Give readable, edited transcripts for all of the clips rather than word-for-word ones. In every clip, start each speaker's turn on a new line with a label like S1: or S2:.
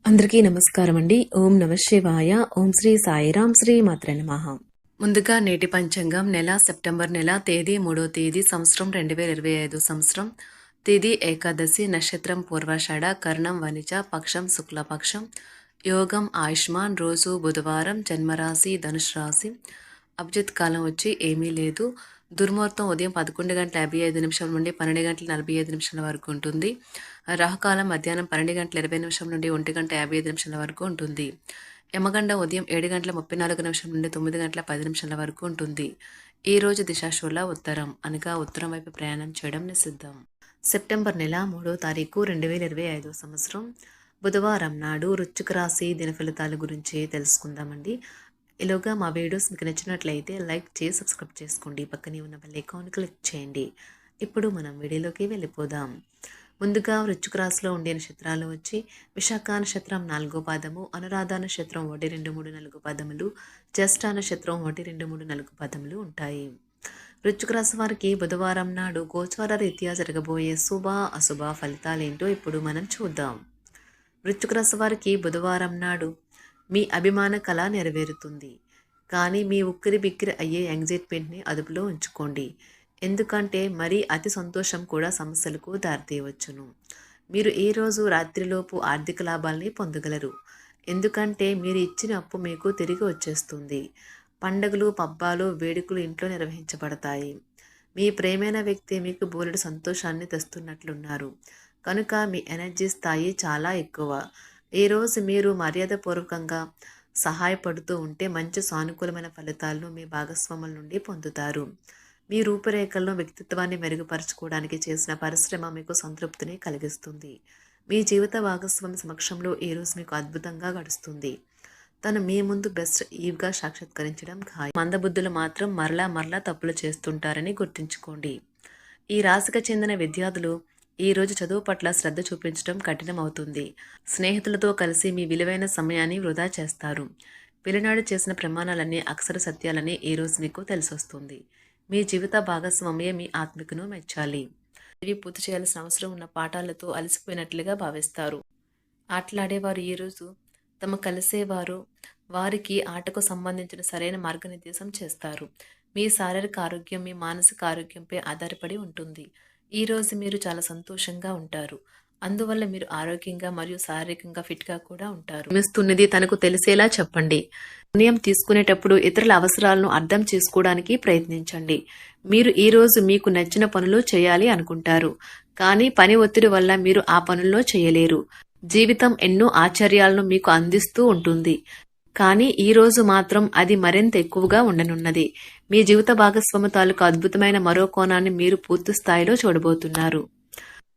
S1: అందరికీ నమస్కారం అండి. ఓం నమ శివాయ. ఓం శ్రీ సాయిరాం. శ్రీ మాత్రే నమః. ముందుగా నేటి పంచాంగం నెల సెప్టెంబర్ నెల తేదీ 3వ తేదీ సంవత్సరం 2025 సంవత్సరం తేదీ ఏకాదశి నక్షత్రం పూర్వాషాఢ కర్ణం వనిజ పక్షం శుక్లపక్షం యోగం ఆయుష్మాన్ రోజు బుధవారం జన్మరాశి ధనుసు రాశి అభిజిత్ కాలం వచ్చి ఏమీ లేదు. దుర్ముహూర్తం ఉదయం 11:55 నుండి 12:45 వరకు ఉంటుంది. రాహుకాలం మధ్యాహ్నం 12:20 నుండి 1:55 వరకు ఉంటుంది. యమగండ ఉదయం 7:34 నుండి 9:10 వరకు ఉంటుంది. ఈ రోజు దిశాశూల ఉత్తరం అనగా ఉత్తరం వైపు ప్రయాణం చేయడం నిషిద్ధం. సెప్టెంబర్ నెల 3వ తారీఖు 2025 సంవత్సరం బుధవారం నాడు వృశ్చిక రాశి దిన ఫలితాల గురించి తెలుసుకుందామండి. ఈలోగా మా వీడియోస్ మీకు నచ్చినట్లయితే లైక్ చేసి సబ్స్క్రైబ్ చేసుకోండి. పక్కనే ఉన్న బెల్ ఐకాన్ క్లిక్ చేయండి. ఇప్పుడు మనం వీడియోలోకి వెళ్ళిపోదాం. ముందుగా వృశ్చిక రాశిలో ఉండే నక్షత్రాలు వచ్చి విశాఖ నక్షత్రం 4వ పాదము, అనురాధ నక్షత్రం 1, 2, 3, 4 పాదములు, జ్యేష్ఠ నక్షత్రం 1, 2, 3, 4 పాదములు ఉంటాయి. వృశ్చిక రాశి వారికి బుధవారం నాడు గోచార రీత్యా జరగబోయే శుభ అశుభ ఫలితాలేంటో ఇప్పుడు మనం చూద్దాం. వృశ్చిక రాశి వారికి బుధవారం నాడు మీ అభిమాన కళ నెరవేరుతుంది. కానీ మీ ఉక్కిరి బిక్కిరి అయ్యే యాంగ్జైటీని అదుపులో ఉంచుకోండి. ఎందుకంటే మరీ అతి సంతోషం కూడా సమస్యలకు దారితీయవచ్చును. మీరు ఈ రోజు రాత్రిలోపు ఆర్థిక లాభాల్ని పొందగలరు. ఎందుకంటే మీరు ఇచ్చిన అప్పు మీకు తిరిగి వచ్చేస్తుంది. పండుగలు పబ్బాలు వేడుకలు ఇంట్లో నిర్వహించబడతాయి. మీ ప్రేమైన వ్యక్తి మీకు బోలెడు సంతోషాన్ని తెస్తున్నట్లున్నారు. కనుక మీ ఎనర్జీ స్థాయి చాలా ఎక్కువ. ఈరోజు మీరు మర్యాదపూర్వకంగా సహాయపడుతూ ఉంటే మంచి సానుకూలమైన ఫలితాలను మీ భాగస్వాముల నుండి పొందుతారు. మీ రూపురేఖలను వ్యక్తిత్వాన్ని మెరుగుపరచుకోవడానికి చేసిన పరిశ్రమ మీకు సంతృప్తిని కలిగిస్తుంది. మీ జీవిత భాగస్వామి సమక్షంలో ఈరోజు మీకు అద్భుతంగా గడుస్తుంది. తను మీ ముందు బెస్ట్ ఈవ్గా సాక్షాత్కరించడం ఖాయం. మందబుద్ధులు మాత్రం మరలా తప్పులు చేస్తుంటారని గుర్తుంచుకోండి. ఈ రాశికి చెందిన విద్యార్థులు ఈ రోజు చదువు పట్ల శ్రద్ధ చూపించడం కఠినమవుతుంది. స్నేహితులతో కలిసి మీ విలువైన సమయాన్ని వృధా చేస్తారు. పిల్లనాడు చేసిన ప్రమాణాలన్నీ అక్షర సత్యాలని ఈ రోజు మీకు తెలిసొస్తుంది. మీ జీవిత భాగస్వామ్యే మీ ఆత్మికను మెచ్చాలి. ఇవి పూర్తి చేయాల్సిన అవసరం ఉన్న పాఠాలతో అలసిపోయినట్లుగా భావిస్తారు. ఆటలాడేవారు ఈరోజు తమ కలిసేవారు వారికి ఆటకు సంబంధించిన సరైన మార్గనిర్దేశం చేస్తారు. మీ శారీరక ఆరోగ్యం మీ మానసిక ఆరోగ్యంపై ఆధారపడి ఉంటుంది. ఈ రోజు మీరు చాలా సంతోషంగా ఉంటారు. అందువల్ల మీరు ఆరోగ్యంగా మరియు శారీరకంగా ఫిట్గా కూడా ఉంటారు. మిస్తున్నది తనకు తెలిసేలా చెప్పండి. నిర్ణయం తీసుకునేటప్పుడు ఇతరుల అవసరాలను అర్థం చేసుకోవడానికి ప్రయత్నించండి. మీరు ఈ రోజు మీకు నచ్చిన పనులు చేయాలి అనుకుంటారు. కానీ పని ఒత్తిడి వల్ల మీరు ఆ పనుల్లో చేయలేరు. జీవితం ఎన్నో ఆశ్చర్యాలను మీకు అందిస్తూ ఉంటుంది. కానీ ఈ రోజు మాత్రం అది మరింత ఎక్కువగా ఉండనున్నది. మీ జీవిత భాగస్వామి తాలూకు అద్భుతమైన మరో కోణాన్ని మీరు పూర్తి స్థాయిలో చూడబోతున్నారు.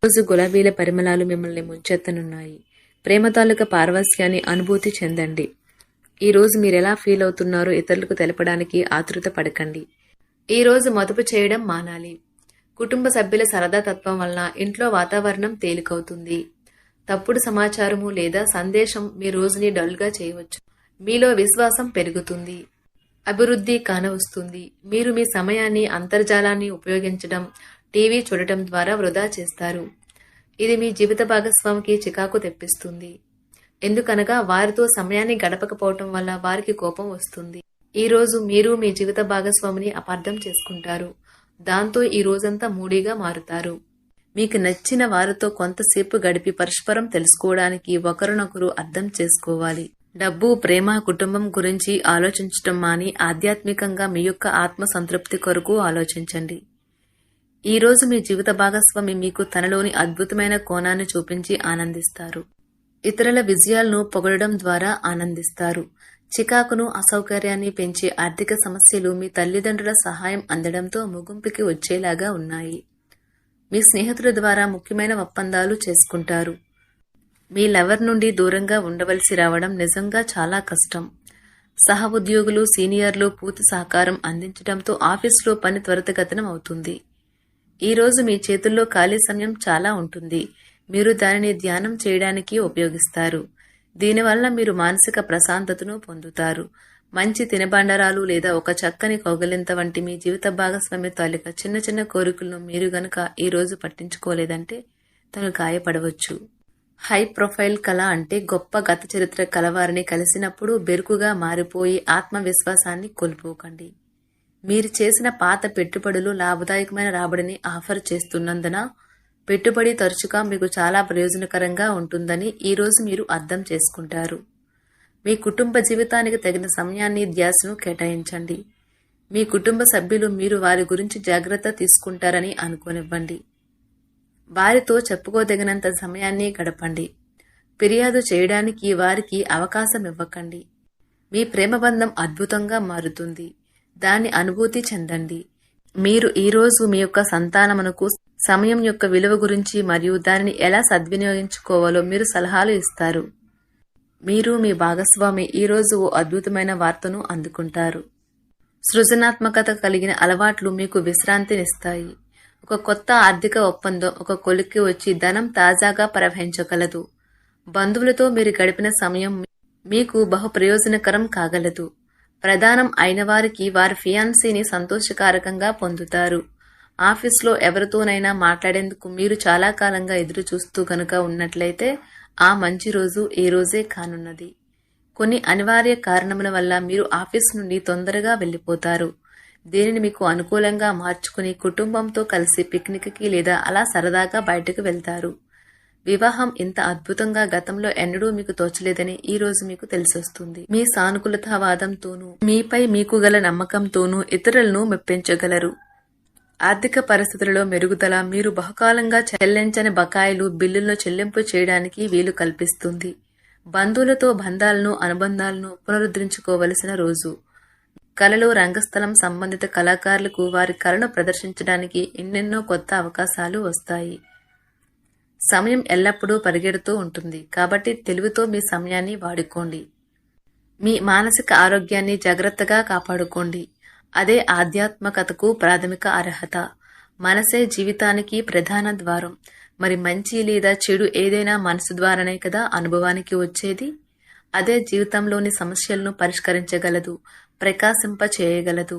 S1: రోజు గులాబీల పరిమళాలు మిమ్మల్ని ముంచెత్తనున్నాయి. ప్రేమ తాలూకా పారవస్యాన్ని అనుభూతి చెందండి. ఈ రోజు మీరు ఎలా ఫీల్ అవుతున్నారో ఇతరులకు తెలపడానికి ఆతృత పడకండి. ఈ రోజు మదుపు చేయడం మానాలి. కుటుంబ సభ్యుల సరదా తత్వం వలన ఇంట్లో వాతావరణం తేలికవుతుంది. తప్పుడు సమాచారము లేదా సందేశం మీ రోజుని డల్గా చేయవచ్చు. మీలో విశ్వాసం పెరుగుతుంది. అభివృద్ధి కానవస్తుంది. మీరు మీ సమయాన్ని అంతర్జాలాన్ని ఉపయోగించడం, టీవీ చూడటం ద్వారా వృధా చేస్తారు. ఇది మీ జీవిత భాగస్వామికి చికాకు తెప్పిస్తుంది. ఎందుకనగా వారితో సమయాన్ని గడపకపోవటం వల్ల వారికి కోపం వస్తుంది. ఈ రోజు మీరు మీ జీవిత భాగస్వామిని అపార్థం చేసుకుంటారు. దాంతో ఈ రోజంతా మూడీగా మారుతారు. మీకు నచ్చిన వారితో కొంతసేపు గడిపి పరస్పరం తెలుసుకోవడానికి ఒకరినొకరు అర్థం చేసుకోవాలి. డబ్బు, ప్రేమ, కుటుంబం గురించి ఆలోచించటం మాని ఆధ్యాత్మికంగా మీ యొక్క ఆత్మ సంతృప్తి కొరకు ఆలోచించండి. ఈ రోజు మీ జీవిత భాగస్వామి మీకు తనలోని అద్భుతమైన కోణాన్ని చూపించి ఆనందిస్తారు. ఇతరుల విజయాలను పొగడడం ద్వారా ఆనందిస్తారు. చికాకును, అసౌకర్యాన్ని పెంచే ఆర్థిక సమస్యలు మీ తల్లిదండ్రుల సహాయం అందడంతో ముగింపుకి వచ్చేలాగా ఉన్నాయి. మీ స్నేహితుల ద్వారా ముఖ్యమైన ఒప్పందాలు చేసుకుంటారు. మీ లవర్ నుండి దూరంగా ఉండవలసి రావడం నిజంగా చాలా కష్టం. సహ ఉద్యోగులు, సీనియర్లు పూర్తి సహకారం అందించడంతో ఆఫీసులో పని త్వరితగతిన అవుతుంది. ఈ రోజు మీ చేతుల్లో ఖాళీ సమయం చాలా ఉంటుంది. మీరు దానిని ధ్యానం చేయడానికి ఉపయోగిస్తారు. దీనివల్ల మీరు మానసిక ప్రశాంతతను పొందుతారు. మంచి తినబండరాలు లేదా ఒక చక్కని కౌగిలింత వంటి మీ జీవిత భాగస్వామి తాలూకా చిన్న చిన్న కోరికలను మీరు గనక ఈ రోజు పట్టించుకోలేదంటే తను గాయపడవచ్చు. హై ప్రొఫైల్ కళ అంటే గొప్ప గత చరిత్ర కలవారిని కలిసినప్పుడు బెరుకుగా మారిపోయి ఆత్మవిశ్వాసాన్ని కోల్పోకండి. మీరు చేసిన పాత పెట్టుబడులు లాభదాయకమైన రాబడిని ఆఫర్ చేస్తున్నందున పెట్టుబడి తరచుగా మీకు చాలా ప్రయోజనకరంగా ఉంటుందని ఈరోజు మీరు అర్థం చేసుకుంటారు. మీ కుటుంబ జీవితానికి తగిన సమయాన్ని ధ్యాసను కేటాయించండి. మీ కుటుంబ సభ్యులు మీరు వారి గురించి జాగ్రత్త తీసుకుంటారని అనుకోనివ్వండి. వారితో చెప్పుకోదగినంత సమయాన్ని గడపండి. ఫిర్యాదు చేయడానికి వారికి అవకాశం ఇవ్వకండి. మీ ప్రేమబంధం అద్భుతంగా మారుతుంది. దాన్ని అనుభూతి చెందండి. మీరు ఈరోజు మీ యొక్క సంతానమునకు సమయం యొక్క విలువ గురించి మరియు దానిని ఎలా సద్వినియోగించుకోవాలో మీరు సలహాలు ఇస్తారు. మీరు మీ భాగస్వామి ఈరోజు ఓ అద్భుతమైన వార్తను అందుకుంటారు. సృజనాత్మకత కలిగిన అలవాట్లు మీకు విశ్రాంతినిస్తాయి. ఒక కొత్త ఆర్థిక ఒప్పందం ఒక కొలిక్కి వచ్చి ధనం తాజాగా ప్రవహించగలదు. బంధువులతో మీరు గడిపిన సమయం మీకు బహు ప్రయోజనకరం కాగలదు. ప్రధానం అయిన వారికి వారి ఫియాన్సీని సంతోషకారకంగా పొందుతారు. ఆఫీస్లో ఎవరితోనైనా మాట్లాడేందుకు మీరు చాలా కాలంగా ఎదురు చూస్తూ గనుక ఉన్నట్లయితే ఆ మంచి రోజు ఈ రోజే కానున్నది. కొన్ని అనివార్య కారణముల వల్ల మీరు ఆఫీస్ నుండి తొందరగా వెళ్లిపోతారు. దీనిని మీకు అనుకూలంగా మార్చుకుని కుటుంబంతో కలిసి పిక్నిక్కి లేదా అలా సరదాగా బయటకు వెళ్తారు. వివాహం ఇంత అద్భుతంగా గతంలో ఎన్నడూ మీకు తోచలేదని ఈ రోజు మీకు తెలిసొస్తుంది. మీ సానుకూలతావాదంతోనూ మీపై మీకు గల నమ్మకంతోనూ ఇతరులను మెప్పించగలరు. ఆర్థిక పరిస్థితులలో మెరుగుదల మీరు బహుకాలంగా చెల్లించని బకాయిలు బిల్లులను చెల్లింపు చేయడానికి వీలు కల్పిస్తుంది. బంధువులతో బంధాలను అనుబంధాలను పునరుద్ధరించుకోవలసిన రోజు. కళలు రంగస్థలం సంబంధిత కళాకారులకు వారి కళను ప్రదర్శించడానికి ఎన్నెన్నో కొత్త అవకాశాలు వస్తాయి. సమయం ఎల్లప్పుడూ పరిగెడుతూ ఉంటుంది కాబట్టి తెలివితో మీ సమయాన్ని వాడుకోండి. మీ మానసిక ఆరోగ్యాన్ని జాగ్రత్తగా కాపాడుకోండి. అదే ఆధ్యాత్మికతకు ప్రాథమిక అర్హత. మనసే జీవితానికి ప్రధాన ద్వారం. మరి మంచి లేదా చెడు ఏదైనా మనసు ద్వారానే కదా అనుభవానికి వచ్చేది. అదే జీవితంలోని సమస్యలను పరిష్కరించగలదు, ప్రకాశింప చేయగలదు.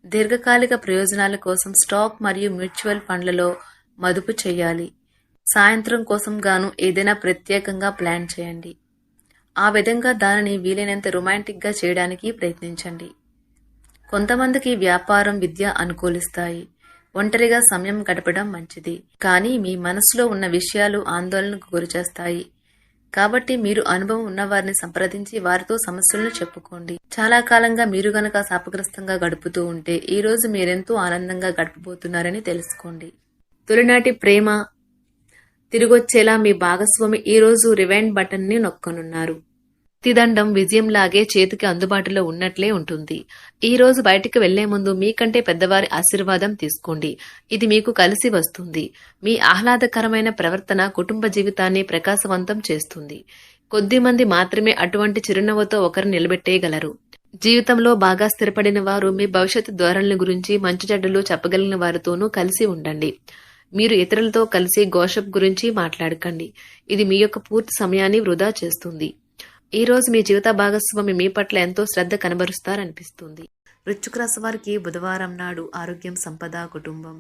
S1: దీర్ఘకాలిక ప్రయోజనాల కోసం స్టాక్ మరియు మ్యూచువల్ ఫండ్లలో మదుపు చేయాలి. సాయంత్రం కోసం గాను ఏదైనా ప్రత్యేకంగా ప్లాన్ చేయండి. ఆ విధంగా దానిని వీలైనంత రొమాంటిక్గా చేయడానికి ప్రయత్నించండి. కొంతమందికి వ్యాపారం, విద్య అనుకూలిస్తాయి. ఒంటరిగా సమయం గడపడం మంచిది. కానీ మీ మనసులో ఉన్న విషయాలు ఆందోళనకు గురిచేస్తాయి. కాబట్టి మీరు అనుభవం ఉన్నవారిని సంప్రదించి వారితో సమస్యలను చెప్పుకోండి. చాలా కాలంగా మీరు గనక శాపగ్రస్తంగా గడుపుతూ ఉంటే ఈ రోజు మీరెంతో ఆనందంగా గడపబోతున్నారని తెలుసుకోండి. తొలినాటి ప్రేమ తిరిగొచ్చేలా మీ భాగస్వామి ఈ రోజు రివైండ్ బటన్ ని నొక్కనున్నారు. తిదండం విజయంలాగే చేతికి అందుబాటులో ఉన్నట్లే ఉంటుంది. ఈ రోజు బయటికి వెళ్లే ముందు మీకంటే పెద్దవారి ఆశీర్వాదం తీసుకోండి. ఇది మీకు కలిసి వస్తుంది. మీ ఆహ్లాదకరమైన ప్రవర్తన కుటుంబ జీవితాన్ని ప్రకాశవంతం చేస్తుంది. కొద్దిమంది మాత్రమే అటువంటి చిరునవ్వుతో ఒకరు నిలబెట్టేయగలరు. జీవితంలో బాగా స్థిరపడిన వారు మీ భవిష్యత్తు ధోరణుల గురించి మంచి చెడ్డలు చెప్పగలిగిన వారితోనూ కలిసి ఉండండి. మీరు ఇతరులతో కలిసి గోషప్ గురించి మాట్లాడకండి. ఇది మీ యొక్క పూర్తి సమయాన్ని వృధా చేస్తుంది. ఈ రోజు మీ జీవిత భాగస్వామి మీ పట్ల ఎంతో శ్రద్ధ కనబరుస్తారనిపిస్తుంది. వృశ్చిక రాశి వారికి బుధవారం నాడు ఆరోగ్యం, సంపద, కుటుంబం,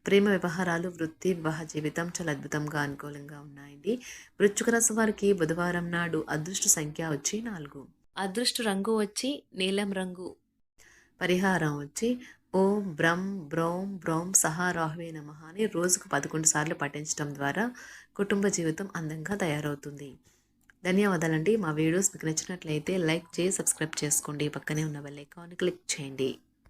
S1: ప్రేమ వ్యవహారాలు, వృత్తి, వివాహ జీవితం చాలా అద్భుతంగా అనుకూలంగా ఉన్నాయండి. వృశ్చిక రాశి వారికి బుధవారం నాడు అదృష్ట సంఖ్య వచ్చి 4. అదృష్ట రంగు వచ్చి నీలం రంగు. పరిహారం వచ్చి ఓం బ్రం బ్రోం బ్రోం సహా రాహువే నమః అని రోజుకు 11 సార్లు పఠించడం ద్వారా కుటుంబ జీవితం అందంగా తయారవుతుంది. ధన్యవాదాలండి. మా వీడియోస్ మీకు నచ్చినట్లయితే లైక్ చేసి సబ్స్క్రైబ్ చేసుకోండి. పక్కనే ఉన్న బెల్ ఐకాన్ క్లిక్ చేయండి.